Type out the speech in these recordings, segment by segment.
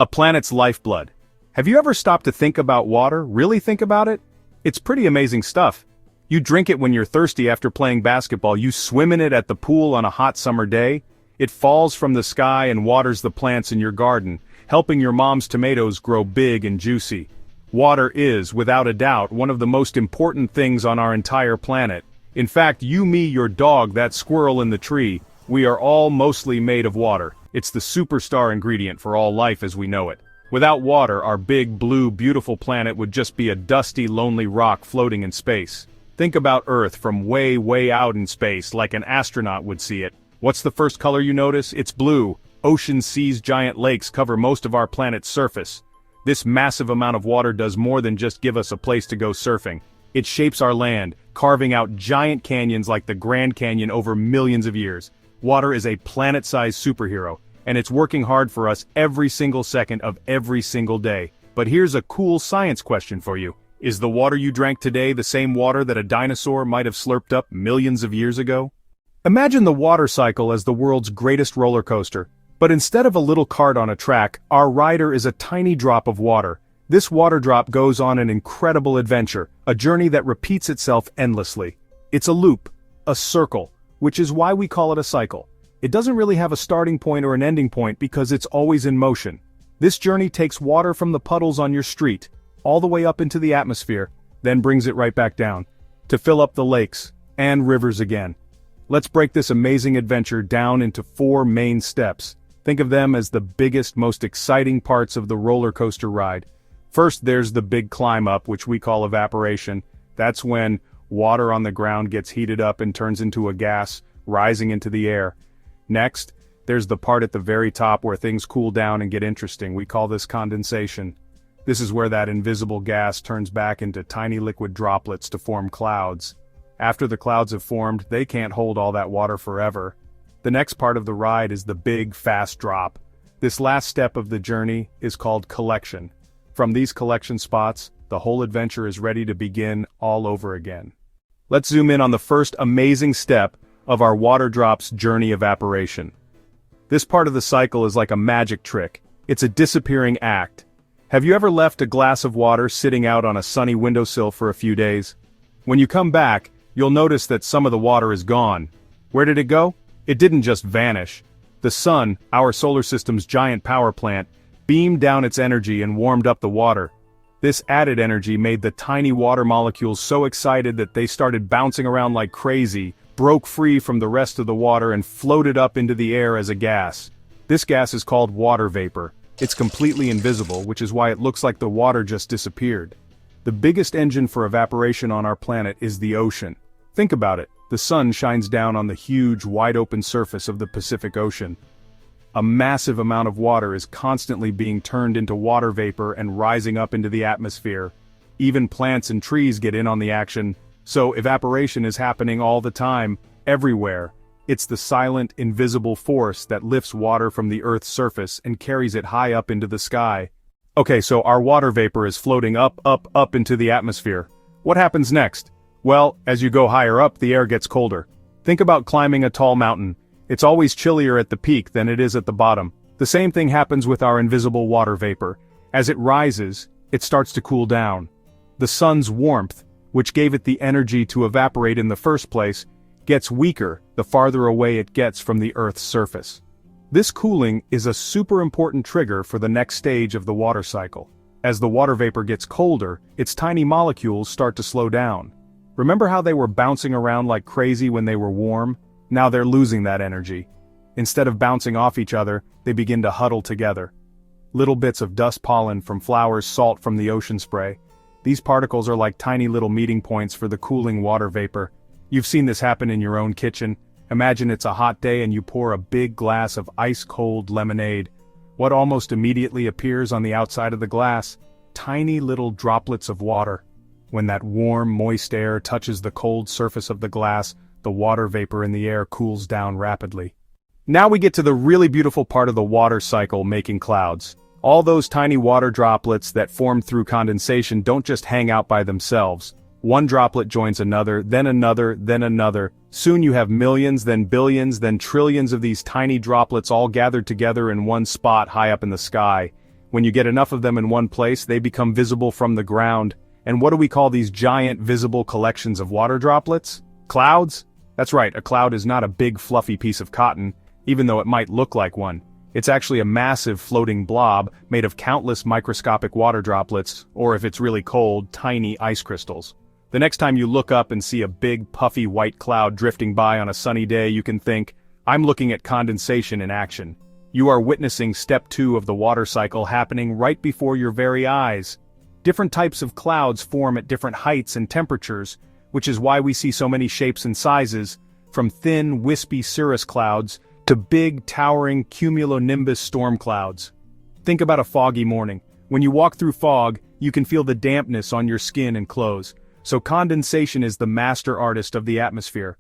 A planet's lifeblood. Have you ever stopped to think about water, really think about it? It's pretty amazing stuff. You drink it when you're thirsty after playing basketball, you swim in it at the pool on a hot summer day. It falls from the sky and waters the plants in your garden, helping your mom's tomatoes grow big and juicy. Water is, without a doubt, one of the most important things on our entire planet. In fact, you, me, your dog, that squirrel in the tree, we are all mostly made of water. It's the superstar ingredient for all life as we know it. Without water, our big, blue, beautiful planet would just be a dusty, lonely rock floating in space. Think about Earth from way, way out in space, like an astronaut would see it. What's the first color you notice? It's blue. Oceans, seas, giant lakes cover most of our planet's surface. This massive amount of water does more than just give us a place to go surfing. It shapes our land, carving out giant canyons like the Grand Canyon over millions of years. Water is a planet-sized superhero, and it's working hard for us every single second of every single day. But here's a cool science question for you. Is the water you drank today the same water that a dinosaur might have slurped up millions of years ago? Imagine the water cycle as the world's greatest roller coaster. But instead of a little cart on a track, our rider is a tiny drop of water. This water drop goes on an incredible adventure, a journey that repeats itself endlessly. It's a loop, a circle, which is why we call it a cycle. It doesn't really have a starting point or an ending point because it's always in motion. This journey takes water from the puddles on your street, all the way up into the atmosphere, then brings it right back down, to fill up the lakes, and rivers again. Let's break this amazing adventure down into 4 main steps. Think of them as the biggest, most exciting parts of the roller coaster ride. First, there's the big climb up, which we call evaporation. That's when water on the ground gets heated up and turns into a gas, rising into the air. Next, there's the part at the very top where things cool down and get interesting. We call this condensation. This is where that invisible gas turns back into tiny liquid droplets to form clouds. After the clouds have formed, they can't hold all that water forever. The next part of the ride is the big, fast drop. This last step of the journey is called collection. From these collection spots, the whole adventure is ready to begin all over again. Let's zoom in on the first amazing step of our water drop's journey: evaporation. This part of the cycle is like a magic trick. It's a disappearing act. Have you ever left a glass of water sitting out on a sunny windowsill for a few days? When you come back, you'll notice that some of the water is gone. Where did it go? It didn't just vanish. The sun, our solar system's giant power plant, beamed down its energy and warmed up the water. This added energy made the tiny water molecules so excited that they started bouncing around like crazy, broke free from the rest of the water and floated up into the air as a gas. This gas is called water vapor. It's completely invisible, which is why it looks like the water just disappeared. The biggest engine for evaporation on our planet is the ocean. Think about it. The sun shines down on the huge, wide-open surface of the Pacific Ocean. A massive amount of water is constantly being turned into water vapor and rising up into the atmosphere. Even plants and trees get in on the action, so evaporation is happening all the time, everywhere. It's the silent, invisible force that lifts water from the Earth's surface and carries it high up into the sky. Okay, so our water vapor is floating up into the atmosphere. What happens next? Well, as you go higher up, the air gets colder. Think about climbing a tall mountain. It's always chillier at the peak than it is at the bottom. The same thing happens with our invisible water vapor. As it rises, it starts to cool down. The sun's warmth, which gave it the energy to evaporate in the first place, gets weaker the farther away it gets from the Earth's surface. This cooling is a super important trigger for the next stage of the water cycle. As the water vapor gets colder, its tiny molecules start to slow down. Remember how they were bouncing around like crazy when they were warm? Now they're losing that energy. Instead of bouncing off each other, they begin to huddle together. Little bits of dust pollen from flowers, salt from the ocean spray. These particles are like tiny little meeting points for the cooling water vapor. You've seen this happen in your own kitchen. Imagine it's a hot day and you pour a big glass of ice-cold lemonade. What almost immediately appears on the outside of the glass? Tiny little droplets of water. When that warm, moist air touches the cold surface of the glass, the water vapor in the air cools down rapidly. Now we get to the really beautiful part of the water cycle, making clouds. All those tiny water droplets that formed through condensation don't just hang out by themselves. One droplet joins another, then another, then another. Soon you have millions, then billions, then trillions of these tiny droplets all gathered together in one spot high up in the sky. When you get enough of them in one place, they become visible from the ground. And what do we call these giant visible collections of water droplets? Clouds? That's right, a cloud is not a big fluffy piece of cotton, even though it might look like one. It's actually a massive floating blob made of countless microscopic water droplets, or if it's really cold, tiny ice crystals. The next time you look up and see a big puffy white cloud drifting by on a sunny day, you can think, I'm looking at condensation in action. You are witnessing step 2 of the water cycle happening right before your very eyes. Different types of clouds form at different heights and temperatures, which is why we see so many shapes and sizes, from thin, wispy cirrus clouds to big, towering cumulonimbus storm clouds. Think about a foggy morning. When you walk through fog, you can feel the dampness on your skin and clothes. So condensation is the master artist of the atmosphere.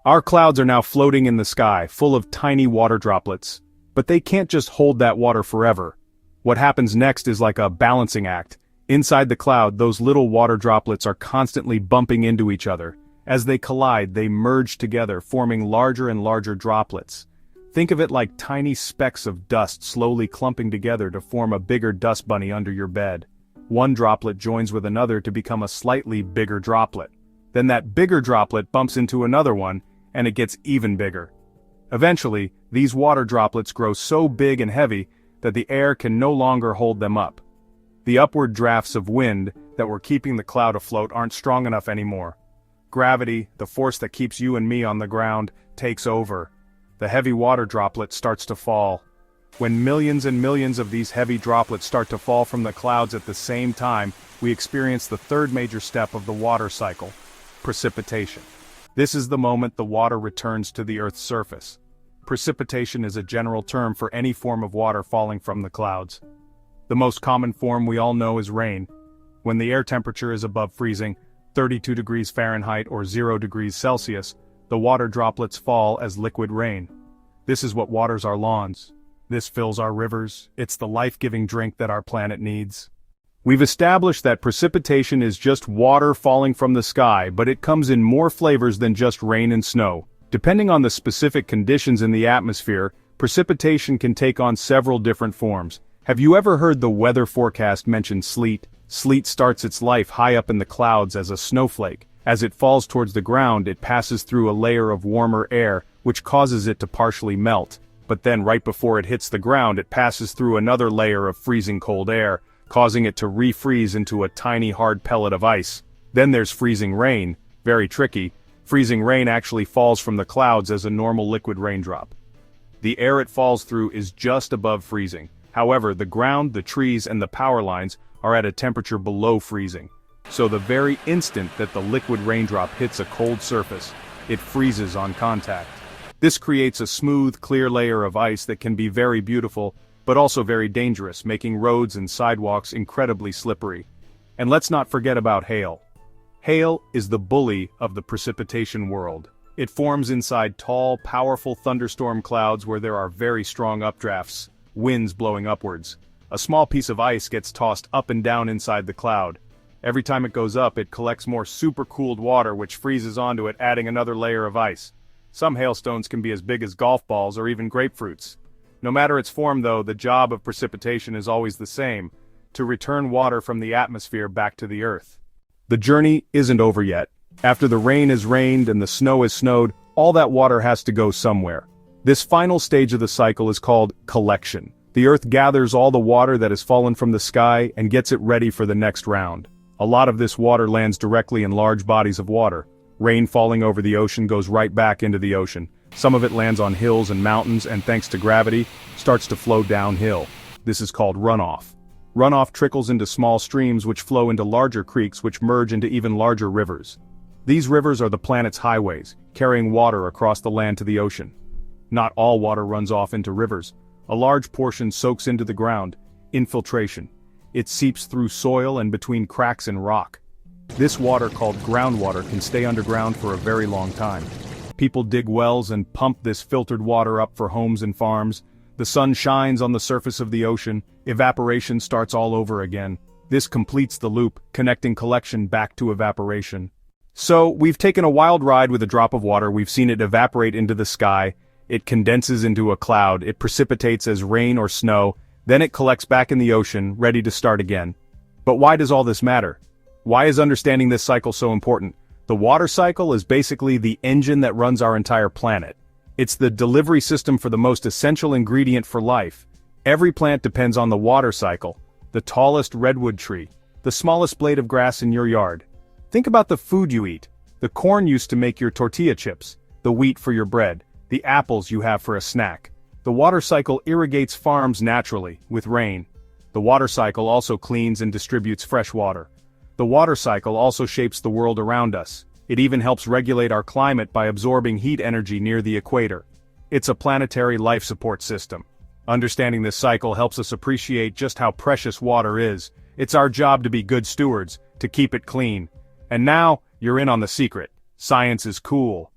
Our clouds are now floating in the sky, full of tiny water droplets. But they can't just hold that water forever. What happens next is like a balancing act. Inside the cloud, those little water droplets are constantly bumping into each other. As they collide, they merge together, forming larger and larger droplets. Think of it like tiny specks of dust slowly clumping together to form a bigger dust bunny under your bed. One droplet joins with another to become a slightly bigger droplet. Then that bigger droplet bumps into another one, and it gets even bigger. Eventually, these water droplets grow so big and heavy that the air can no longer hold them up. The upward drafts of wind that were keeping the cloud afloat aren't strong enough anymore. Gravity, the force that keeps you and me on the ground, takes over. The heavy water droplet starts to fall. When millions and millions of these heavy droplets start to fall from the clouds at the same time, we experience the third major step of the water cycle: precipitation. This is the moment the water returns to the Earth's surface. Precipitation is a general term for any form of water falling from the clouds. The most common form we all know is rain. When the air temperature is above freezing, 32 degrees Fahrenheit or 0 degrees Celsius, the water droplets fall as liquid rain. This is what waters our lawns. This fills our rivers. It's the life-giving drink that our planet needs. We've established that precipitation is just water falling from the sky, but it comes in more flavors than just rain and snow. Depending on the specific conditions in the atmosphere, precipitation can take on several different forms. Have you ever heard the weather forecast mention sleet? Sleet starts its life high up in the clouds as a snowflake. As it falls towards the ground, it passes through a layer of warmer air, which causes it to partially melt. But then right before it hits the ground, it passes through another layer of freezing cold air, causing it to refreeze into a tiny hard pellet of ice. Then there's freezing rain. Very tricky. Freezing rain actually falls from the clouds as a normal liquid raindrop. The air it falls through is just above freezing. However, the ground, the trees, and the power lines are at a temperature below freezing. So the very instant that the liquid raindrop hits a cold surface, it freezes on contact. This creates a smooth, clear layer of ice that can be very beautiful, but also very dangerous, making roads and sidewalks incredibly slippery. And let's not forget about hail. Hail is the bully of the precipitation world. It forms inside tall, powerful thunderstorm clouds where there are very strong updrafts, winds blowing upwards. A small piece of ice gets tossed up and down inside the cloud. Every time it goes up, it collects more supercooled water which freezes onto it, adding another layer of ice. Some hailstones can be as big as golf balls or even grapefruits. No matter its form though, the job of precipitation is always the same: to return water from the atmosphere back to the earth. The journey isn't over yet. After the rain has rained and the snow has snowed, all that water has to go somewhere. This final stage of the cycle is called collection. The earth gathers all the water that has fallen from the sky and gets it ready for the next round. A lot of this water lands directly in large bodies of water. Rain falling over the ocean goes right back into the ocean. Some of it lands on hills and mountains and, thanks to gravity, starts to flow downhill. This is called runoff. Runoff trickles into small streams which flow into larger creeks which merge into even larger rivers. These rivers are the planet's highways, carrying water across the land to the ocean. Not all water runs off into rivers. A large portion soaks into the ground. Infiltration. It seeps through soil and between cracks in rock. This water, called groundwater, can stay underground for a very long time. People dig wells and pump this filtered water up for homes and farms. The sun shines on the surface of the ocean. Evaporation starts all over again. This completes the loop, connecting collection back to evaporation. So, we've taken a wild ride with a drop of water. We've seen it evaporate into the sky. It condenses into a cloud. It precipitates as rain or snow. Then it collects back in the ocean, ready to start again. But why does all this matter? Why is understanding this cycle so important? The water cycle is basically the engine that runs our entire planet. It's the delivery system for the most essential ingredient for life. Every plant depends on the water cycle. The tallest redwood tree, the smallest blade of grass in your yard. Think about the food you eat. The corn used to make your tortilla chips, the wheat for your bread, the apples you have for a snack. The water cycle irrigates farms naturally, with rain. The water cycle also cleans and distributes fresh water. The water cycle also shapes the world around us. It even helps regulate our climate by absorbing heat energy near the equator. It's a planetary life support system. Understanding this cycle helps us appreciate just how precious water is. It's our job to be good stewards, to keep it clean. And now, you're in on the secret. Science is cool.